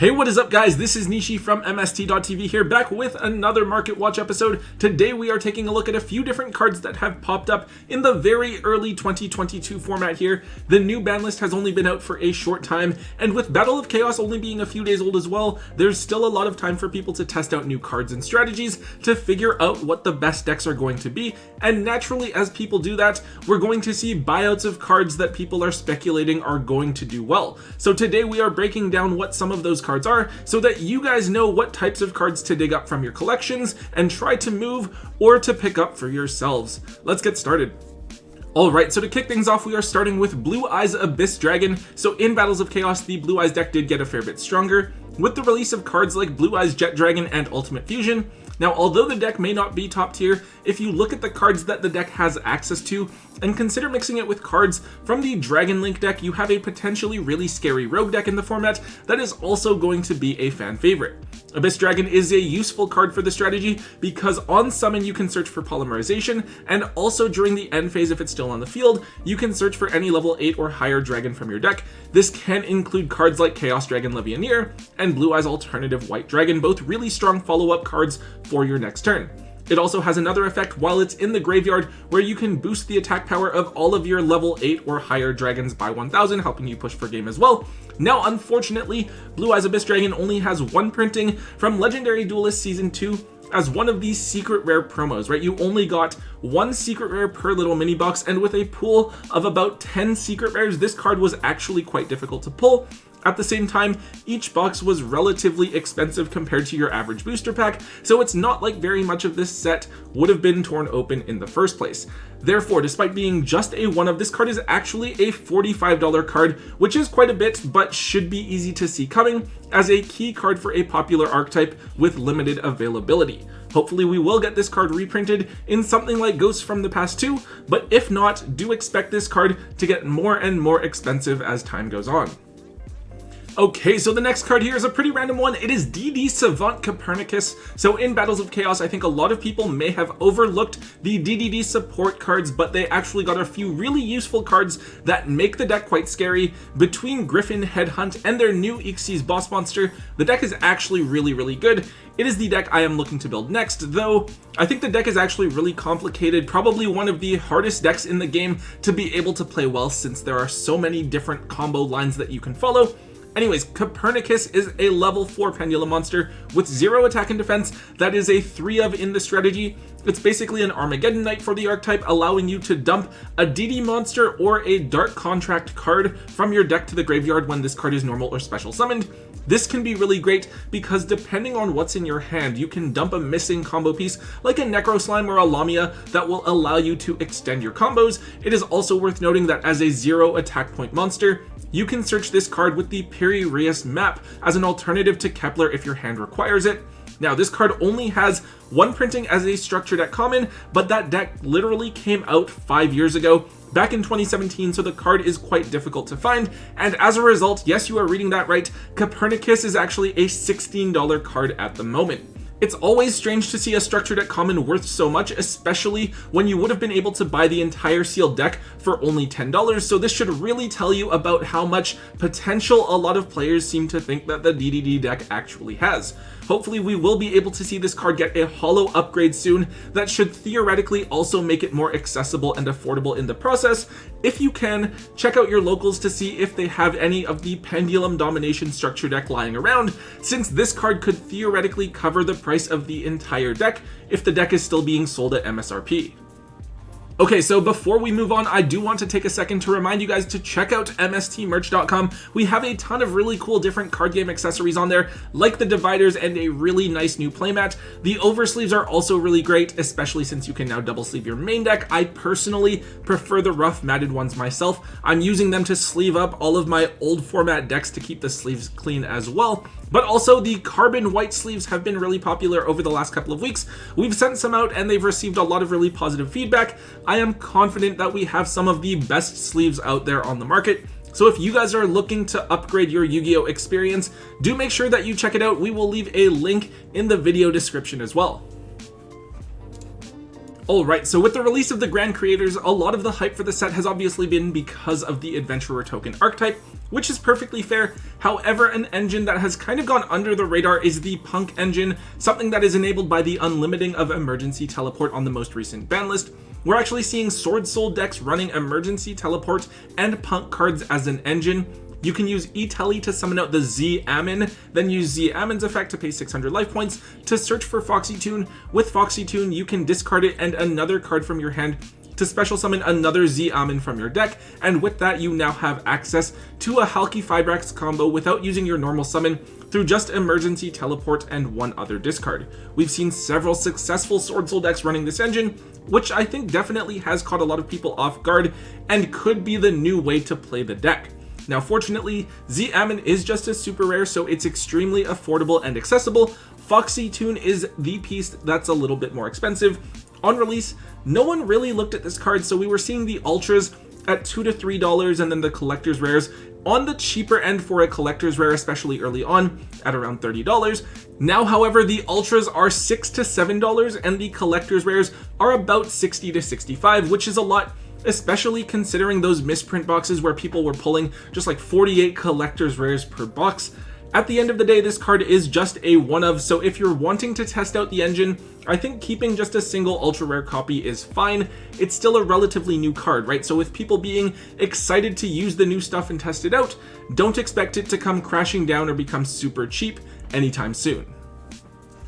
Hey, what is up guys? This is Nishi from MST.TV here, back with another Market Watch episode. Today we are taking a look at a few different cards that have popped up in the very early 2022 format here. The new ban list has only been out for a short time, and with Battle of Chaos only being a few days old as well, there's still a lot of time for people to test out new cards and strategies to figure out what the best decks are going to be. And naturally, as people do that, we're going to see buyouts of cards that people are speculating are going to do well. So today we are breaking down what some of those cards are so that you guys know what types of cards to dig up from your collections and try to move or to pick up for yourselves. Let's get started. Alright, so to kick things off, we are starting with Blue Eyes Abyss Dragon. So in Battles of Chaos, the Blue Eyes deck did get a fair bit stronger with the release of cards like Blue Eyes Jet Dragon and Ultimate Fusion. Now, although the deck may not be top tier, if you look at the cards that the deck has access to and consider mixing it with cards from the Dragon Link deck, you have a potentially really scary rogue deck in the format that is also going to be a fan favorite. Abyss Dragon is a useful card for the strategy because on summon you can search for polymerization, and also during the end phase if it's still on the field, you can search for any level 8 or higher dragon from your deck. This can include cards like Chaos Dragon Levianeer and Blue Eyes Alternative White Dragon, both really strong follow-up cards for your next turn. It also has another effect while it's in the graveyard where you can boost the attack power of all of your level 8 or higher dragons by 1000, helping you push for game as well. Now, unfortunately, Blue Eyes Abyss Dragon only has one printing from Legendary Duelist Season 2 as one of these secret rare promos, right? You only got one secret rare per little mini box, and with a pool of about 10 secret rares, this card was actually quite difficult to pull. At the same time, each box was relatively expensive compared to your average booster pack, so it's not like very much of this set would have been torn open in the first place. Therefore, despite being just a one-of, this card is actually a $45 card, which is quite a bit, but should be easy to see coming as a key card for a popular archetype with limited availability. Hopefully we will get this card reprinted in something like Ghosts from the Past 2, but if not, do expect this card to get more and more expensive as time goes on. Okay, so the next card here is a pretty random one. It is DD Savant Copernicus. So in Battles of Chaos, I think a lot of people may have overlooked the DDD support cards, but they actually got a few really useful cards that make the deck quite scary. Between Griffin, Headhunt, and their new Xyz boss monster, the deck is actually really good. It is the deck I am looking to build next, though I think the deck is actually really complicated, probably one of the hardest decks in the game to be able to play well since there are so many different combo lines that you can follow. Anyways, Copernicus is a level 4 pendulum monster with 0 attack and defense that is a 3-of in the strategy. It's basically an Armageddon Knight for the archetype, allowing you to dump a DD monster or a Dark Contract card from your deck to the graveyard when this card is normal or special summoned. This can be really great because depending on what's in your hand, you can dump a missing combo piece like a Necro Slime or a Lamia that will allow you to extend your combos. It is also worth noting that as a 0 attack point monster, you can search this card with the Piri-Reis map as an alternative to Kepler if your hand requires it. Now, this card only has one printing as a structure deck common, but that deck literally came out 5 years ago, back in 2017, so the card is quite difficult to find, and as a result, yes, you are reading that right, Copernicus is actually a $16 card at the moment. It's always strange to see a structure deck common worth so much, especially when you would have been able to buy the entire sealed deck for only $10, so this should really tell you about how much potential a lot of players seem to think that the DDD deck actually has. Hopefully we will be able to see this card get a holo upgrade soon that should theoretically also make it more accessible and affordable in the process. If you can, check out your locals to see if they have any of the Pendulum Domination structure deck lying around, since this card could theoretically cover the price of the entire deck if the deck is still being sold at MSRP. Okay, so before we move on, I do want to take a second to remind you guys to check out MSTmerch.com. We have a ton of really cool different card game accessories on there, like the dividers and a really nice new playmat. The oversleeves are also really great, especially since you can now double sleeve your main deck. I personally prefer the rough matted ones myself. I'm using them to sleeve up all of my old format decks to keep the sleeves clean as well. But also the carbon white sleeves have been really popular over the last couple of weeks. We've sent some out and they've received a lot of really positive feedback. I am confident that we have some of the best sleeves out there on the market. So if you guys are looking to upgrade your Yu-Gi-Oh experience, do make sure that you check it out. We will leave a link in the video description as well. Alright, so with the release of the Grand Creators, a lot of the hype for the set has obviously been because of the Adventurer token archetype, which is perfectly fair. However, an engine that has kind of gone under the radar is the Punk engine, something that is enabled by the unlimiting of emergency teleport on the most recent ban list. We're actually seeing Sword Soul decks running emergency teleport and Punk cards as an engine. You can use E-Tele to summon out the Z-Ammon, then use Z-Ammon's effect to pay 600 life points to search for Foxy Tune. With Foxy Tune, you can discard it and another card from your hand to special summon another Z-Ammon from your deck, and with that you now have access to a Halki Fibrax combo without using your normal summon through just emergency teleport and one other discard. We've seen several successful Sword Soul decks running this engine, which I think definitely has caught a lot of people off guard and could be the new way to play the deck. Now fortunately, Z-Ammon is just a super rare, so it's extremely affordable and accessible. Foxy Tune is the piece that's a little bit more expensive. On release, no one really looked at this card, so we were seeing the Ultras at $2 to $3 and then the Collector's Rares on the cheaper end for a Collector's Rare, especially early on, at around $30. Now, however, the Ultras are $6 to $7 and the Collector's Rares are about $60 to $65, which is a lot, especially considering those misprint boxes where people were pulling just like 48 Collector's Rares per box. At the end of the day, this card is just a one-of, so if you're wanting to test out the engine, I think keeping just a single ultra rare copy is fine. It's still a relatively new card, right? So with people being excited to use the new stuff and test it out, don't expect it to come crashing down or become super cheap anytime soon.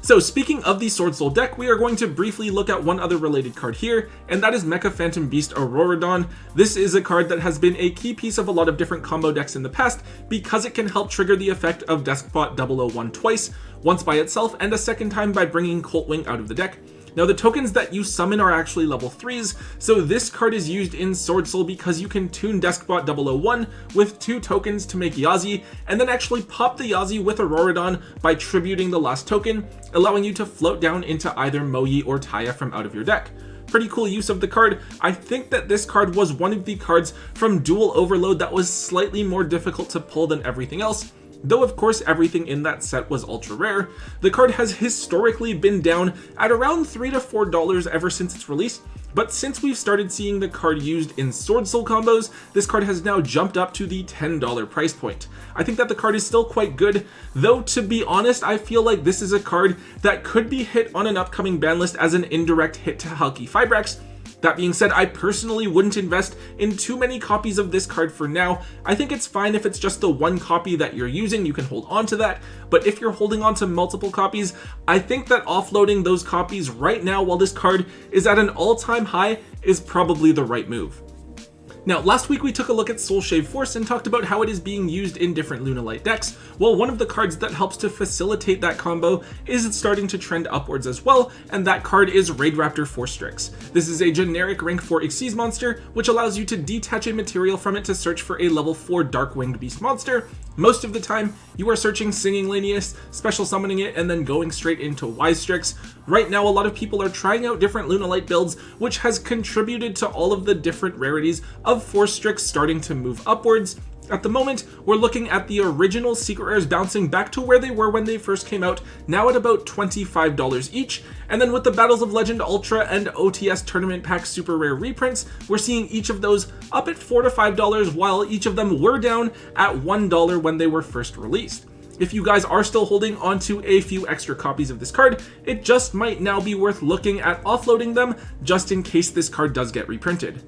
So speaking of the Sword Soul deck, we are going to briefly look at one other related card here, and that is Mecha Phantom Beast Auroradon. This is a card that has been a key piece of a lot of different combo decks in the past because it can help trigger the effect of Deskbot 001 twice, once by itself and a second time by bringing Coltwing out of the deck. Now the tokens that you summon are actually level 3s, so this card is used in Sword Soul because you can tune Deskbot 001 with 2 tokens to make Yazi, and then actually pop the Yazi with Auroradon by tributing the last token, allowing you to float down into either Moyi or Taya from out of your deck. Pretty cool use of the card. I think that this card was one of the cards from Dual Overload that was slightly more difficult to pull than everything else, though of course everything in that set was ultra rare. The card has historically been down at around $3 to $4 ever since its release, but since we've started seeing the card used in Sword Soul combos, this card has now jumped up to the $10 price point. I think that the card is still quite good, though to be honest, I feel like this is a card that could be hit on an upcoming ban list as an indirect hit to Halki Fibrax. That being said, I personally wouldn't invest in too many copies of this card for now. I think it's fine if it's just the one copy that you're using, you can hold on to that. But if you're holding on to multiple copies, I think that offloading those copies right now while this card is at an all-time high is probably the right move. Now, last week we took a look at Soul Shave Force and talked about how it is being used in different Lunalight decks. Well, one of the cards that helps to facilitate that combo is starting to trend upwards as well, and that card is Raid Raptor for Strix. This is a generic rank 4 Xyz monster, which allows you to detach a material from it to search for a level 4 Dark Winged Beast monster. Most of the time, you are searching Singing Lanius, special summoning it, and then going straight into Wise Strix. Right now, a lot of people are trying out different Lunalight builds, which has contributed to all of the different rarities of Force Strix starting to move upwards. At the moment, we're looking at the original Secret Rares bouncing back to where they were when they first came out, now at about $25 each, and then with the Battles of Legend Ultra and OTS Tournament Pack Super Rare reprints, we're seeing each of those up at $4 to $5, while each of them were down at $1 when they were first released. If you guys are still holding on to a few extra copies of this card, it just might now be worth looking at offloading them just in case this card does get reprinted.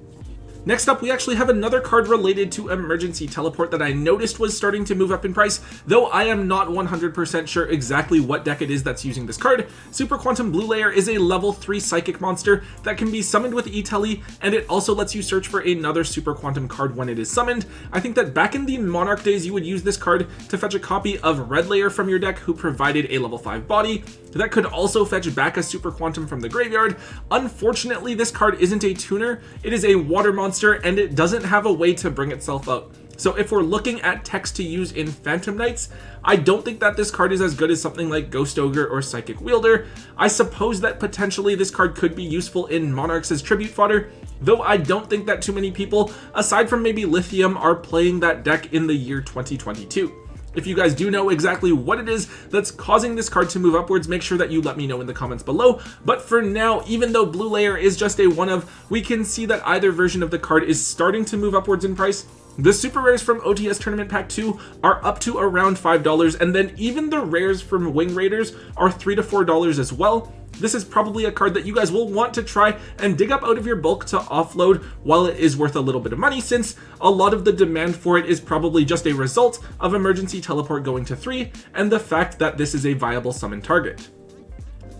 Next up, we actually have another card related to Emergency Teleport that I noticed was starting to move up in price, though I am not 100% sure exactly what deck it is that's using this card. Super Quantum Blue Layer is a level 3 Psychic monster that can be summoned with E-Tele, and it also lets you search for another Super Quantum card when it is summoned. I think that back in the Monarch days, you would use this card to fetch a copy of Red Layer from your deck who provided a level 5 body. That could also fetch back a Super Quantum from the graveyard. Unfortunately, this card isn't a tuner, it is a water monster, and it doesn't have a way to bring itself out. So if we're looking at text to use in Phantom Knights, I don't think that this card is as good as something like Ghost Ogre or Psychic Wielder. I suppose that potentially this card could be useful in Monarchs as tribute fodder, though I don't think that too many people, aside from maybe Lithium, are playing that deck in the year 2022. If you guys do know exactly what it is that's causing this card to move upwards, make sure that you let me know in the comments below. But for now, even though blue layer is just a one of, we can see that either version of the card is starting to move upwards in price. The super rares from OTS Tournament Pack 2 are up to around $5, and then even the rares from Wing Raiders are $3 to $4 as well. This is probably a card that you guys will want to try and dig up out of your bulk to offload while it is worth a little bit of money, since a lot of the demand for it is probably just a result of Emergency Teleport going to 3 and the fact that this is a viable summon target.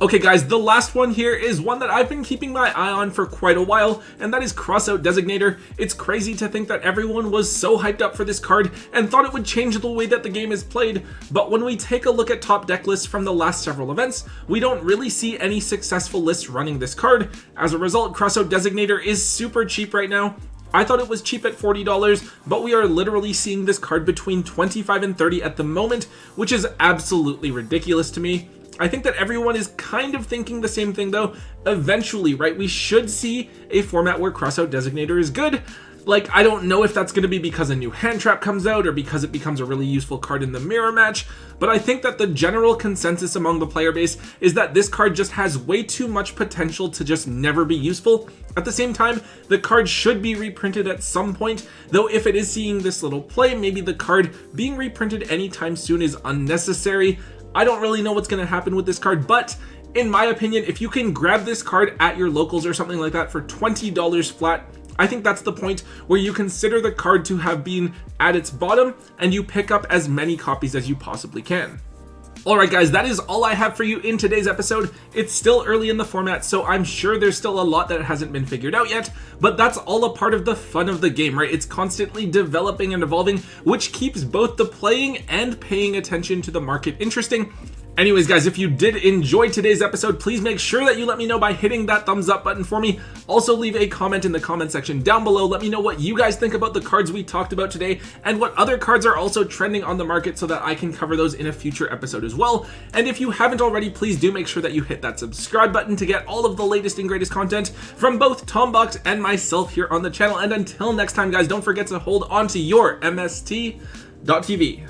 Okay guys, the last one here is one that I've been keeping my eye on for quite a while, and that is Crossout Designator. It's crazy to think that everyone was so hyped up for this card and thought it would change the way that the game is played, but when we take a look at top deck lists from the last several events, we don't really see any successful lists running this card. As a result, Crossout Designator is super cheap right now. I thought it was cheap at $40, but we are literally seeing this card between $25 and $30 at the moment, which is absolutely ridiculous to me. I think that everyone is kind of thinking the same thing though. Eventually, right, we should see a format where Crossout Designator is good. Like, I don't know if that's going to be because a new hand trap comes out or because it becomes a really useful card in the mirror match, but I think that the general consensus among the player base is that this card just has way too much potential to just never be useful. At the same time, the card should be reprinted at some point, though if it is seeing this little play, maybe the card being reprinted anytime soon is unnecessary. I don't really know what's going to happen with this card, but in my opinion, if you can grab this card at your locals or something like that for $20 flat, I think that's the point where you consider the card to have been at its bottom and you pick up as many copies as you possibly can. Alright guys, that is all I have for you in today's episode. It's still early in the format, so I'm sure there's still a lot that hasn't been figured out yet, but that's all a part of the fun of the game, right? It's constantly developing and evolving, which keeps both the playing and paying attention to the market interesting. Anyways guys, if you did enjoy today's episode, please make sure that you let me know by hitting that thumbs up button for me. Also leave a comment in the comment section down below. Let me know what you guys think about the cards we talked about today and what other cards are also trending on the market so that I can cover those in a future episode as well. And if you haven't already, please do make sure that you hit that subscribe button to get all of the latest and greatest content from both Tombox and myself here on the channel. And until next time guys, don't forget to hold on to your MST.TV.